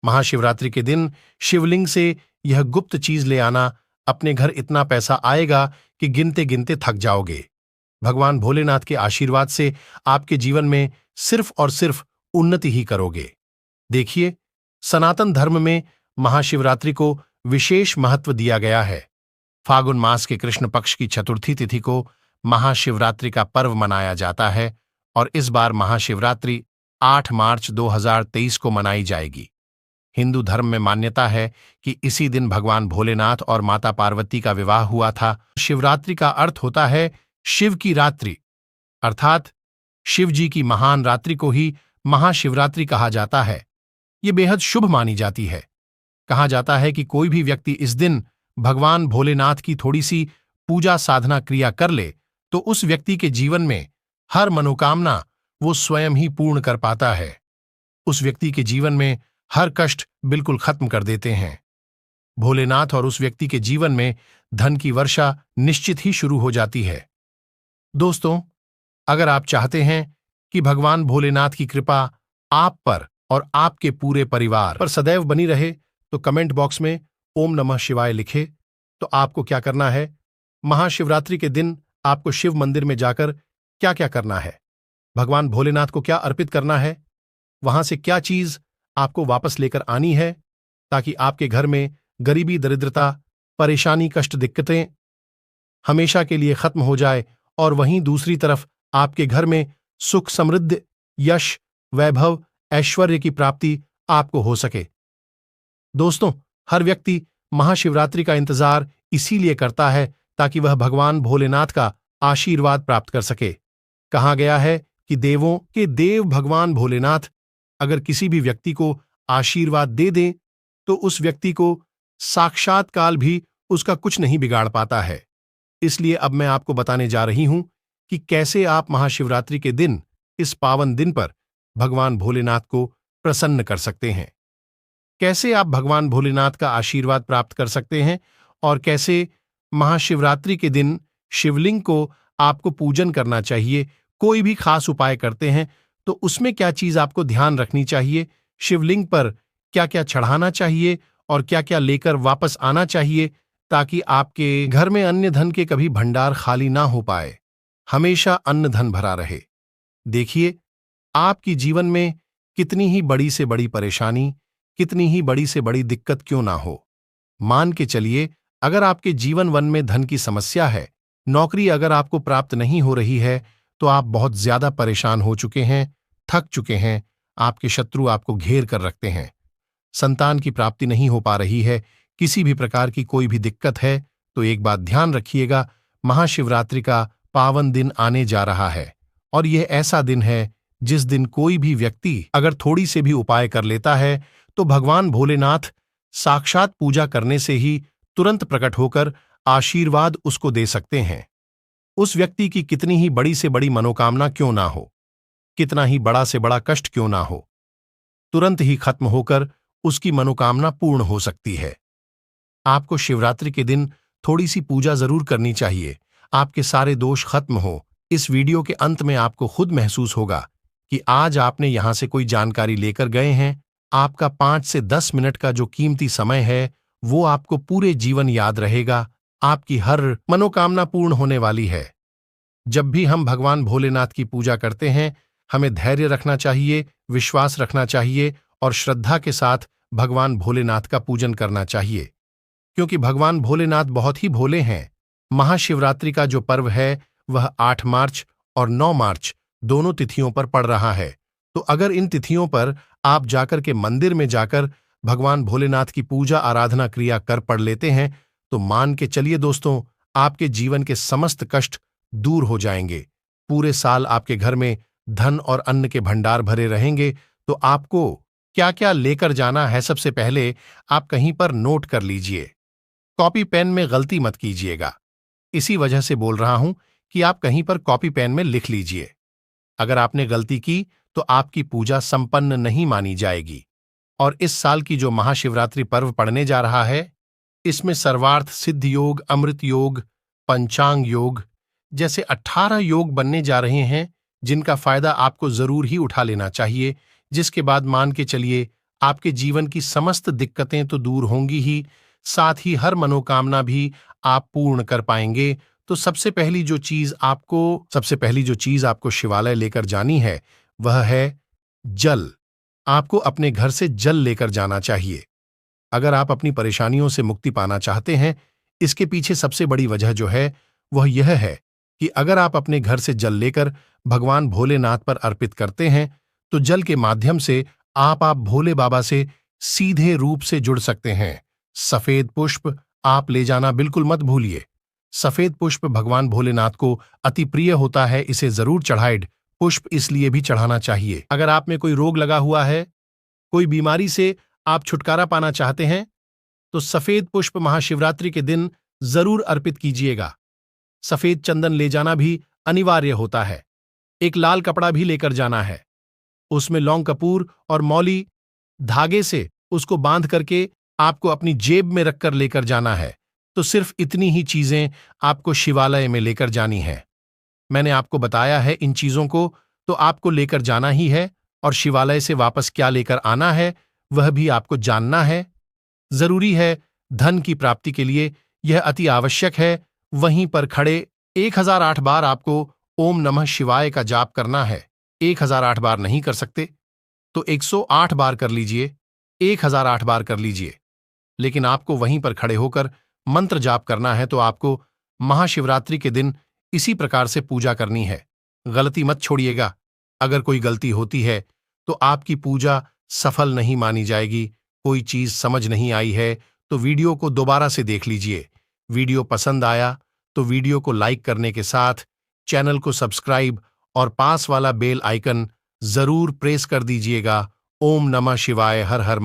महाशिवरात्रि के दिन शिवलिंग से यह गुप्त चीज ले आना, अपने घर इतना पैसा आएगा कि गिनते गिनते थक जाओगे। भगवान भोलेनाथ के आशीर्वाद से आपके जीवन में सिर्फ और सिर्फ उन्नति ही करोगे। देखिए, सनातन धर्म में महाशिवरात्रि को विशेष महत्व दिया गया है। फागुन मास के कृष्ण पक्ष की चतुर्थी तिथि को महाशिवरात्रि का पर्व मनाया जाता है और इस बार महाशिवरात्रि 8 मार्च 2023 को मनाई जाएगी। हिंदू धर्म में मान्यता है कि इसी दिन भगवान भोलेनाथ और माता पार्वती का विवाह हुआ था। शिवरात्रि का अर्थ होता है शिव की रात्रि, अर्थात शिव जी की महान रात्रि को ही महाशिवरात्रि कहा जाता है। ये बेहद शुभ मानी जाती है। कहा जाता है कि कोई भी व्यक्ति इस दिन भगवान भोलेनाथ की थोड़ी सी पूजा साधना क्रिया कर ले तो उस व्यक्ति के जीवन में हर मनोकामना वो स्वयं ही पूर्ण कर पाता है। उस व्यक्ति के जीवन में हर कष्ट बिल्कुल खत्म कर देते हैं। भोलेनाथ और उस व्यक्ति के जीवन में धन की वर्षा निश्चित ही शुरू हो जाती है। दोस्तों, अगर आप चाहते हैं कि भगवान भोलेनाथ की कृपा आप पर और आपके पूरे परिवार पर सदैव बनी रहे तो कमेंट बॉक्स में ओम नमः शिवाय लिखे। तो आपको क्या करना है, महाशिवरात्रि के दिन आपको शिव मंदिर में जाकर क्या क्या करना है, भगवान भोलेनाथ को क्या अर्पित करना है, वहां से क्या चीज आपको वापस लेकर आनी है ताकि आपके घर में गरीबी, दरिद्रता, परेशानी, कष्ट, दिक्कतें हमेशा के लिए खत्म हो जाए और वहीं दूसरी तरफ आपके घर में सुख, समृद्धि, यश, वैभव, ऐश्वर्य की प्राप्ति आपको हो सके। दोस्तों, हर व्यक्ति महाशिवरात्रि का इंतजार इसीलिए करता है ताकि वह भगवान भोलेनाथ का आशीर्वाद प्राप्त कर सके। कहा गया है कि देवों के देव भगवान भोलेनाथ अगर किसी भी व्यक्ति को आशीर्वाद दे दें तो उस व्यक्ति को साक्षात काल भी उसका कुछ नहीं बिगाड़ पाता है। इसलिए अब मैं आपको बताने जा रही हूं कि कैसे आप महाशिवरात्रि के दिन, इस पावन दिन पर भगवान भोलेनाथ को प्रसन्न कर सकते हैं, कैसे आप भगवान भोलेनाथ का आशीर्वाद प्राप्त कर सकते हैं और कैसे महाशिवरात्रि के दिन शिवलिंग को आपको पूजन करना चाहिए। कोई भी खास उपाय करते हैं तो उसमें क्या चीज आपको ध्यान रखनी चाहिए, शिवलिंग पर क्या क्या चढ़ाना चाहिए और क्या क्या लेकर वापस आना चाहिए ताकि आपके घर में अन्न धन के कभी भंडार खाली ना हो पाए, हमेशा अन्न धन भरा रहे। देखिए, आपकी जीवन में कितनी ही बड़ी से बड़ी परेशानी, कितनी ही बड़ी से बड़ी दिक्कत क्यों ना हो, मान के चलिए अगर आपके जीवन वन में धन की समस्या है, नौकरी अगर आपको प्राप्त नहीं हो रही है तो आप बहुत ज्यादा परेशान हो चुके हैं, थक चुके हैं, आपके शत्रु आपको घेर कर रखते हैं, संतान की प्राप्ति नहीं हो पा रही है, किसी भी प्रकार की कोई भी दिक्कत है, तो एक बात ध्यान रखिएगा, महाशिवरात्रि का पावन दिन आने जा रहा है और यह ऐसा दिन है जिस दिन कोई भी व्यक्ति अगर थोड़ी से भी उपाय कर लेता है तो भगवान भोलेनाथ साक्षात पूजा करने से ही तुरंत प्रकट होकर आशीर्वाद उसको दे सकते हैं। उस व्यक्ति की कितनी ही बड़ी से बड़ी मनोकामना क्यों ना हो, कितना ही बड़ा से बड़ा कष्ट क्यों ना हो, तुरंत ही खत्म होकर उसकी मनोकामना पूर्ण हो सकती है। आपको शिवरात्रि के दिन थोड़ी सी पूजा जरूर करनी चाहिए, आपके सारे दोष खत्म हो। इस वीडियो के अंत में आपको खुद महसूस होगा कि आज आपने यहां से कोई जानकारी लेकर गए हैं। आपका 5 से 10 मिनट का जो कीमती समय है वो आपको पूरे जीवन याद रहेगा। आपकी हर मनोकामना पूर्ण होने वाली है। जब भी हम भगवान भोलेनाथ की पूजा करते हैं, हमें धैर्य रखना चाहिए, विश्वास रखना चाहिए और श्रद्धा के साथ भगवान भोलेनाथ का पूजन करना चाहिए, क्योंकि भगवान भोलेनाथ बहुत ही भोले हैं। महाशिवरात्रि का जो पर्व है वह 8 मार्च और 9 मार्च दोनों तिथियों पर पड़ रहा है। तो अगर इन तिथियों पर आप जाकर के मंदिर में जाकर भगवान भोलेनाथ की पूजा आराधना क्रिया कर पढ़ लेते हैं तो मान के चलिए दोस्तों, आपके जीवन के समस्त कष्ट दूर हो जाएंगे। पूरे साल आपके घर में धन और अन्न के भंडार भरे रहेंगे। तो आपको क्या क्या लेकर जाना है, सबसे पहले आप कहीं पर नोट कर लीजिए। कॉपी पेन में गलती मत कीजिएगा, इसी वजह से बोल रहा हूं कि आप कहीं पर कॉपी पेन में लिख लीजिए। अगर आपने गलती की तो आपकी पूजा संपन्न नहीं मानी जाएगी। और इस साल की जो महाशिवरात्रि पर्व पड़ने जा रहा है, इसमें सर्वार्थ सिद्ध योग, अमृत योग, पंचांग योग जैसे 18 योग बनने जा रहे हैं, जिनका फायदा आपको जरूर ही उठा लेना चाहिए। जिसके बाद मान के चलिए आपके जीवन की समस्त दिक्कतें तो दूर होंगी ही, साथ ही हर मनोकामना भी आप पूर्ण कर पाएंगे। तो सबसे पहली जो चीज आपको शिवालय लेकर जानी है, वह है जल। आपको अपने घर से जल लेकर जाना चाहिए। अगर आप अपनी परेशानियों से मुक्ति पाना चाहते हैं, इसके पीछे सबसे बड़ी वजह जो है, वह यह है कि अगर आप अपने घर से जल लेकर भगवान भोलेनाथ पर अर्पित करते हैं, तो जल के माध्यम से आप भोले बाबा से सीधे रूप से जुड़ सकते हैं। सफेद पुष्प आप ले जाना बिल्कुल मत भूलिए। सफेद पुष्प भगवान भोलेनाथ को अति प्रिय होता है, इसे जरूर चढ़ाएं। पुष्प इसलिए भी चढ़ाना चाहिए, अगर आप में कोई रोग लगा हुआ है, कोई बीमारी से आप छुटकारा पाना चाहते हैं, तो सफेद पुष्प महाशिवरात्रि के दिन जरूर अर्पित कीजिएगा। सफेद चंदन ले जाना भी अनिवार्य होता है। एक लाल कपड़ा भी लेकर जाना है, उसमें लौंग कपूर और मौली धागे से उसको बांध करके आपको अपनी जेब में रखकर लेकर जाना है। तो सिर्फ इतनी ही चीजें आपको शिवालय में लेकर जानी है। मैंने आपको बताया है इन चीजों को, तो आपको लेकर जाना ही है, और शिवालय से वापस क्या लेकर आना है वह भी आपको जानना है। जरूरी है, धन की प्राप्ति के लिए यह अति आवश्यक है। वहीं पर खड़े 1008 बार आपको ओम नमः शिवाय का जाप करना है। 1008 बार नहीं कर सकते तो 108 बार कर लीजिए, 1008 बार कर लीजिए, लेकिन आपको वहीं पर खड़े होकर मंत्र जाप करना है। तो आपको महाशिवरात्रि के दिन इसी प्रकार से पूजा करनी है। गलती मत छोड़िएगा। अगर कोई गलती होती है तो आपकी पूजा सफल नहीं मानी जाएगी। कोई चीज समझ नहीं आई है तो वीडियो को दोबारा से देख लीजिए। वीडियो पसंद आया तो वीडियो को लाइक करने के साथ चैनल को सब्सक्राइब और पास वाला बेल आइकन जरूर प्रेस कर दीजिएगा। ओम नमः शिवाय। हर हर